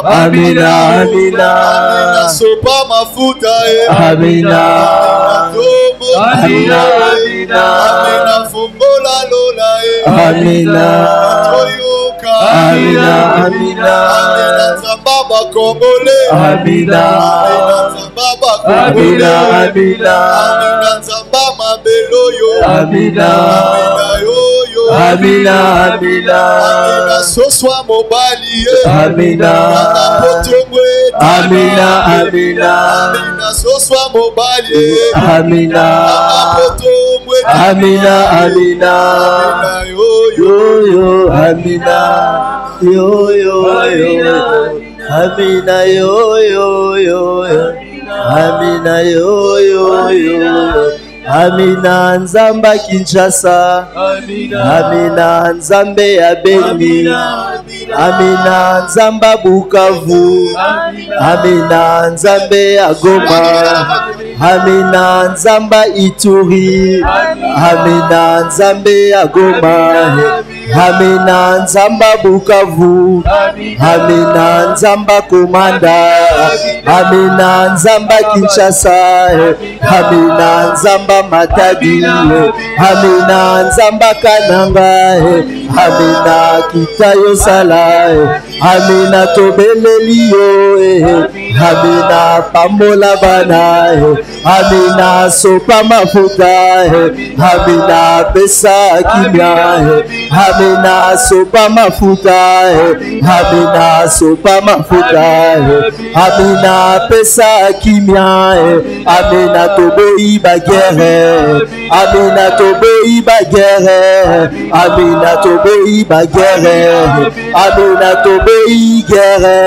Amina, amina. Sopa mafuta. Amina. Amina, amina. Amina fumbola lola. Amina. Amina, amina. Amina zambaba kongole. Amina. Amina zambaba kongole. Amina, amina. Amina zambama beloyo. Amina. Amina yoyo. Amina, amina. Amina soswa mobali. Amina. Amina, amina. Amina soswa mobali. Amina. Amina, amina. Amina yoyo. Yo, amina. Yo, yo, yo. Amina, yo, yo, yo. Amina, yo, yo, yo. Amina Nzamba Kinshasa. Amina Nzambe ya Beni. Amina Nzamba Bukavu. Amina Nzambe ya Goma. Amina Nzamba Ituri. Amina Nzambe ya Goma. Amina Nzamba Bukavu. Amina Nzamba Komanda. Amina Nzamba Kinshasa. Amina Nzamba Matadi. Amina Nzamba Kananga. Amina Kitayo Sala. Amina Tobelelio. Amina Pambola Bana. Amina Sopa Mafuta. Amina Pesa Kimia. Amina Sopa Mafuta. Amina Sopa Mafuta. Amina Pesa Kimia. Amina Toboi Bagere. Amina Toboi Bagere. Amina Toboi Bagere. Amina Toboi Gere.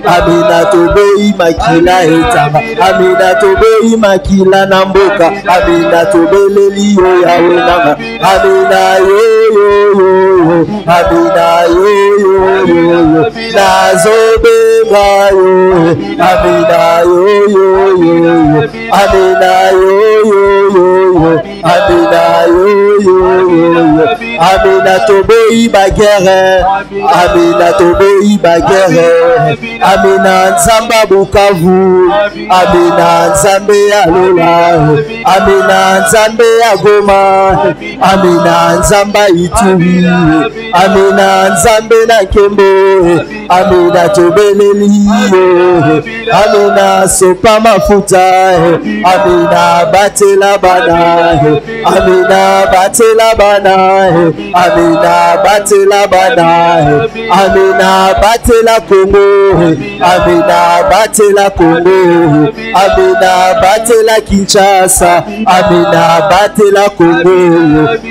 Amina Toboi Makila Etama. Amina Toboi Makila Namboka. Amina Tobeleli yo yawe nama. Amina yo yo yo. Amina yo yo yo. Nazobenga yo. Amina yo yo yo. Amina yo yo yo. Amina yo yo yo. Amina Toboi Bagere. Amina Toboi Bagere. Amina Nzamba Bukavu. Amina Nzambe ya Lola. Amina Nzambe ya Goma. Amina Nzamba Ituri. Amina Nzambe na Kembo. Amina Tobeleli. Amina Sopa Mafuta. Amina Batela Bana. Amina Batela Bana. Amina Batela Bana. Amina Batela Congo. Amina Batela Congo. Amina Batela Kinshasa. Amina Batela Congo.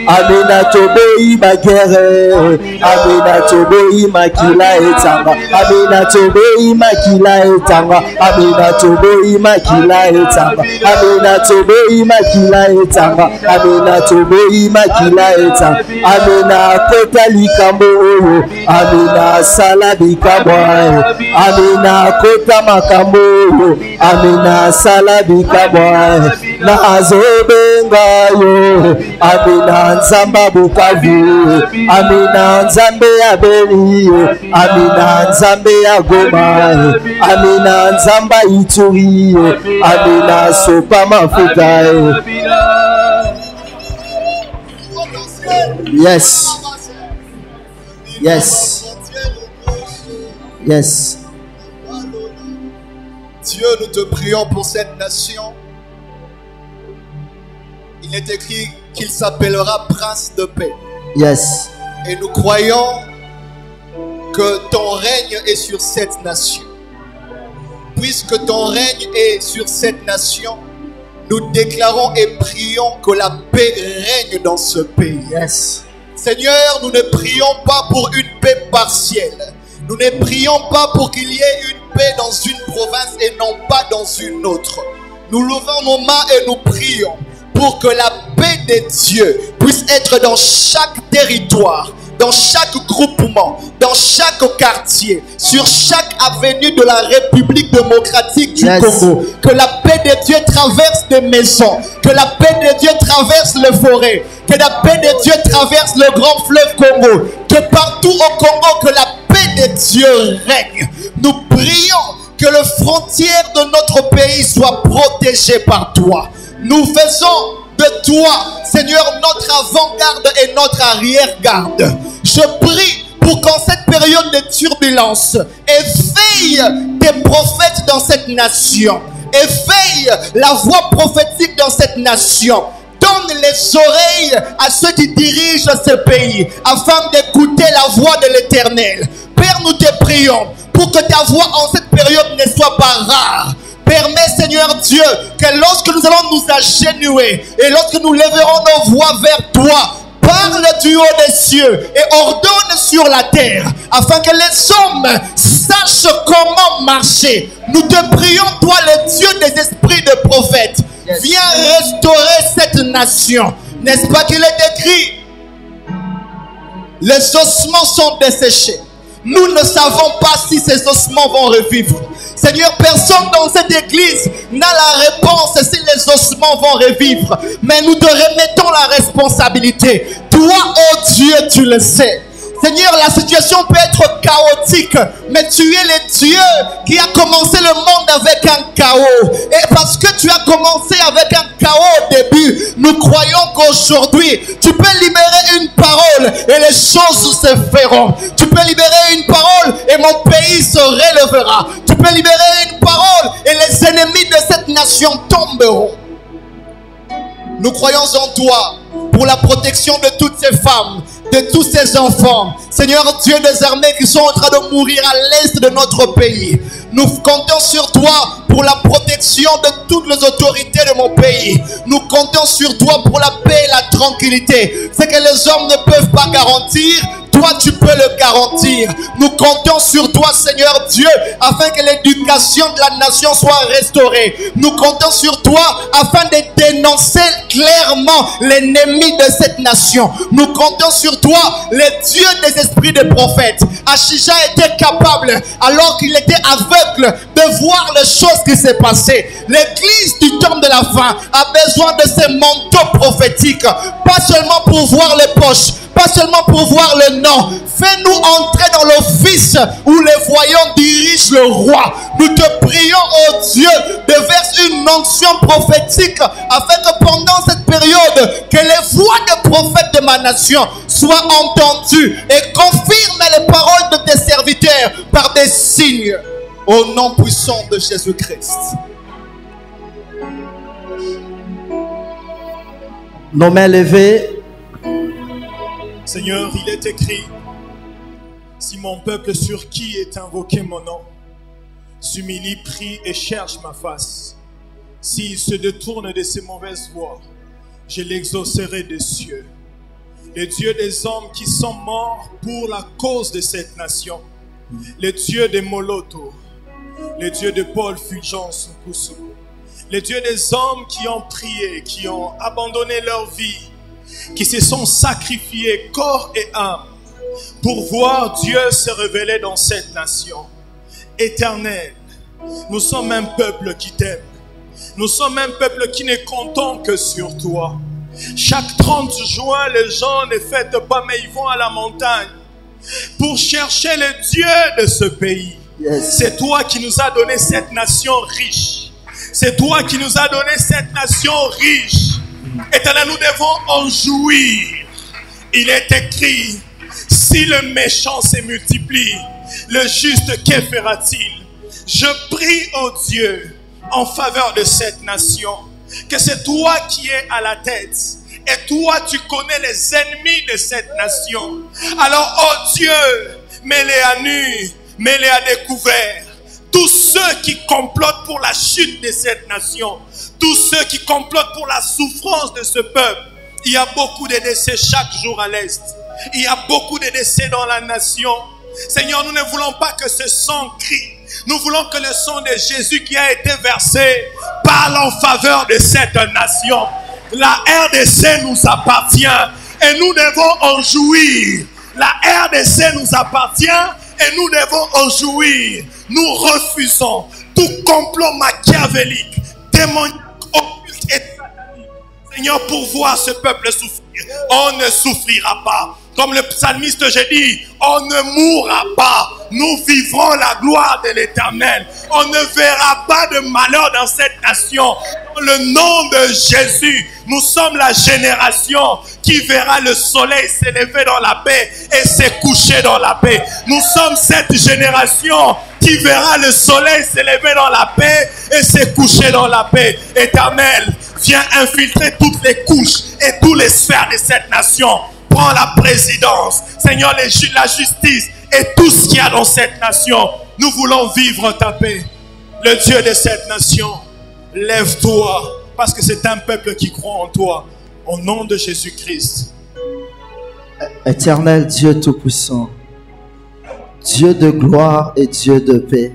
Amina Toboi Bagere. Amina Toboi Makila Etanga. Amina Toboi Makila Etanga. Amina Toboi Makila Etanga. Amina Toboi Makila Etanga. Amina Toboi Makila Etanga. Amina Kota Likambo. Amina Sala Bikambo. Amina Kota Makambo. Amina Sala Bikambo. Na Azobenga yo. Amina Nzamba Bukavu. Amina Nzambe ya Beni. Amina Nzambe ya Goma. Amina Nzamba Ituri. Amina Sopa Mafuta. Yes. Yes. Yes. Dieu, nous te prions pour cette nation. Il est écrit qu'il s'appellera Prince de paix. Yes. Et nous croyons que ton règne est sur cette nation. Puisque ton règne est sur cette nation, nous déclarons et prions que la paix règne dans ce pays. Yes. Seigneur, nous ne prions pas pour une paix partielle. Nous ne prions pas pour qu'il y ait une paix dans une province et non pas dans une autre. Nous levons nos mains et nous prions pour que la paix de Dieu puisse être dans chaque territoire, dans chaque groupement, dans chaque quartier, sur chaque avenue de la République démocratique du Congo. Que la paix de Dieu traverse des maisons, que la paix de Dieu traverse les forêts, que la paix de Dieu traverse le grand fleuve Congo, que partout au Congo, que la paix de Dieu règne. Nous prions que les frontières de notre pays soient protégées par toi. Nous faisons de toi, Seigneur, notre avant-garde et notre arrière-garde. Je prie pour qu'en cette période de turbulence, éveille tes prophètes dans cette nation. Éveille la voix prophétique dans cette nation. Donne les oreilles à ceux qui dirigent ce pays afin d'écouter la voix de l'Éternel. Père, nous te prions pour que ta voix en cette période ne soit pas rare. Permets, Seigneur Dieu, que lorsque nous allons nous agenouiller et lorsque nous lèverons nos voix vers toi, parle du haut des cieux et ordonne sur la terre afin que les hommes sachent comment marcher. Nous te prions, toi le Dieu des esprits de prophètes. Viens restaurer cette nation. N'est-ce pas qu'il est écrit? Les ossements sont desséchés. Nous ne savons pas si ces ossements vont revivre. Seigneur, personne dans cette église n'a la réponse si les ossements vont revivre. Mais nous te remettons la responsabilité. Toi, oh Dieu, tu le sais. Seigneur, la situation peut être chaotique, mais tu es le Dieu qui a commencé le monde avec un chaos. Et parce que tu as commencé avec un chaos au début, nous croyons qu'aujourd'hui, tu peux libérer une parole et les choses se feront. Tu peux libérer une parole et mon pays se relèvera. Tu peux libérer une parole et les ennemis de cette nation tomberont. Nous croyons en toi pour la protection de toutes ces femmes, de tous ces enfants. Seigneur Dieu des armées qui sont en train de mourir à l'est de notre pays. Nous comptons sur toi pour la protection de toutes les autorités de mon pays. Nous comptons sur toi pour la paix et la tranquillité. Ce que les hommes ne peuvent pas garantir, toi tu peux le garantir. Nous comptons sur toi, Seigneur Dieu, afin que l'éducation de la nation soit restaurée. Nous comptons sur toi afin de dénoncer clairement l'ennemi de cette nation. Nous comptons sur toi, le Dieu des esprits des prophètes. Achija était capable, alors qu'il était aveugle, de voir les choses qui s'est passées. L'église du temps de la fin a besoin de ces manteaux prophétiques, pas seulement pour voir les poches, pas seulement pour voir le nom. Fais-nous entrer dans l'office où les voyants dirigent le roi. Nous te prions, oh Dieu, déverse une onction prophétique afin que pendant cette période, que les voix des prophètes de ma nation soient entendues et confirme les paroles de tes serviteurs par des signes. Au nom puissant de Jésus-Christ. Nos mains levées. Seigneur, il est écrit, si mon peuple sur qui est invoqué mon nom, s'humilie, prie et cherche ma face, s'il se détourne de ses mauvaises voies, je l'exaucerai des cieux. Le Dieu des hommes qui sont morts pour la cause de cette nation, le Dieu de Moloto, le Dieu de Paul Fulgence Nkusu, le Dieu des hommes qui ont prié, qui ont abandonné leur vie, qui se sont sacrifiés corps et âme pour voir Dieu se révéler dans cette nation. Éternel, nous sommes un peuple qui t'aime. Nous sommes un peuple qui ne comptons que sur toi. Chaque 30 juin, les gens ne fêtent pas, mais ils vont à la montagne pour chercher le Dieu de ce pays. Yes. C'est toi qui nous as donné cette nation riche. C'est toi qui nous as donné cette nation riche. Éternel, nous devons en jouir. Il est écrit, si le méchant se multiplie, le juste, que fera-t-il? Je prie au Dieu en faveur de cette nation, que c'est toi qui es à la tête. Et toi, tu connais les ennemis de cette nation. Alors, oh Dieu, mets-les à nu, mets-les à découvert. Tous ceux qui complotent pour la chute de cette nation, tous ceux qui complotent pour la souffrance de ce peuple. Il y a beaucoup de décès chaque jour à l'Est. Il y a beaucoup de décès dans la nation. Seigneur, nous ne voulons pas que ce sang crie. Nous voulons que le sang de Jésus qui a été versé parle en faveur de cette nation. La RDC nous appartient et nous devons en jouir. La RDC nous appartient et nous devons en jouir. Nous refusons tout complot machiavélique, démoniaque, occulte et satanique. Seigneur, pour voir ce peuple souffrir, on ne souffrira pas. Comme le psalmiste, j'ai dit, on ne mourra pas. Nous vivrons la gloire de l'Éternel. On ne verra pas de malheur dans cette nation. Dans le nom de Jésus, nous sommes la génération qui verra le soleil s'élever dans la paix et se coucher dans la paix. Nous sommes cette génération qui verra le soleil s'élever dans la paix et se coucher dans la paix. Éternel, viens infiltrer toutes les couches et toutes les sphères de cette nation. Prends la présidence, Seigneur, la justice et tout ce qu'il y a dans cette nation. Nous voulons vivre ta paix. Le Dieu de cette nation, lève-toi, parce que c'est un peuple qui croit en toi. Au nom de Jésus-Christ. Éternel Dieu Tout-Puissant, Dieu de gloire et Dieu de paix,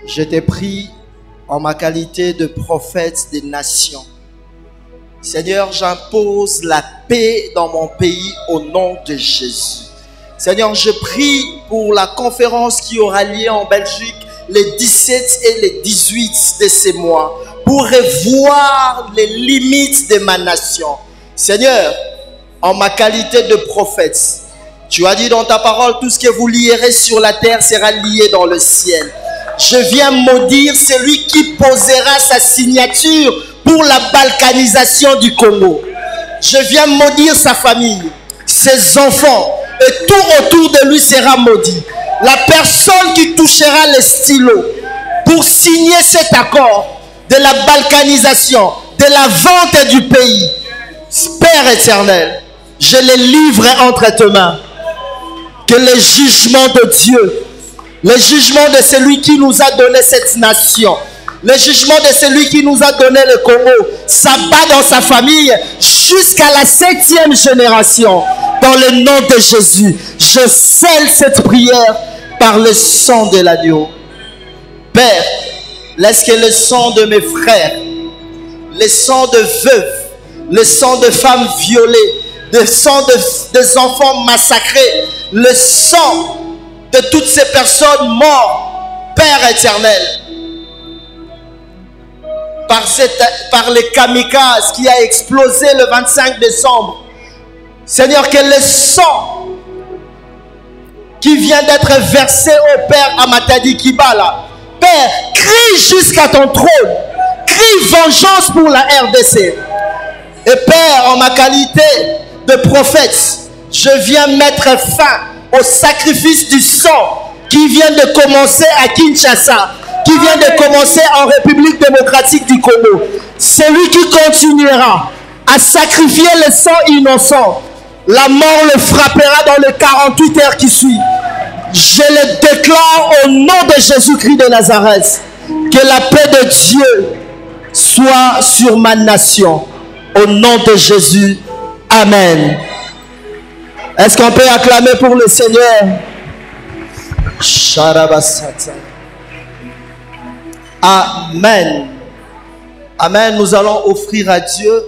je t'ai pris en ma qualité de prophète des nations. Seigneur, j'impose la paix dans mon pays au nom de Jésus. Seigneur, je prie pour la conférence qui aura lieu en Belgique les 17 et les 18 de ces mois pour revoir les limites de ma nation. Seigneur, en ma qualité de prophète, tu as dit dans ta parole, tout ce que vous lierez sur la terre sera lié dans le ciel. Je viens maudire celui qui posera sa signature pour la balkanisation du Congo. Je viens maudire sa famille, ses enfants, et tout autour de lui sera maudit. La personne qui touchera le stylo pour signer cet accord de la balkanisation, de la vente du pays, Père éternel, je les livre entre tes mains. Que le jugement de Dieu, le jugement de celui qui nous a donné cette nation, le jugement de celui qui nous a donné le Congo, s'abat dans sa famille jusqu'à la 7e génération. Dans le nom de Jésus, je scelle cette prière par le sang de l'agneau. Père, laisse que le sang de mes frères, le sang de veuves, le sang de femmes violées, le sang des enfants massacrés, le sang de toutes ces personnes mortes, Père éternel, par les kamikazes qui a explosé le 25 décembre. Seigneur, que le sang qui vient d'être versé au Père Amatadi Kibala, Père, crie jusqu'à ton trône, crie vengeance pour la RDC. Et Père, en ma qualité de prophète, je viens mettre fin au sacrifice du sang qui vient de commencer à Kinshasa, qui vient de commencer en République démocratique du Congo. Celui qui continuera à sacrifier le sang innocent, la mort le frappera dans les 48 heures qui suivent. Je le déclare au nom de Jésus-Christ de Nazareth, que la paix de Dieu soit sur ma nation. Au nom de Jésus, Amen. Est-ce qu'on peut acclamer pour le Seigneur? Amen. Amen. Nous allons offrir à Dieu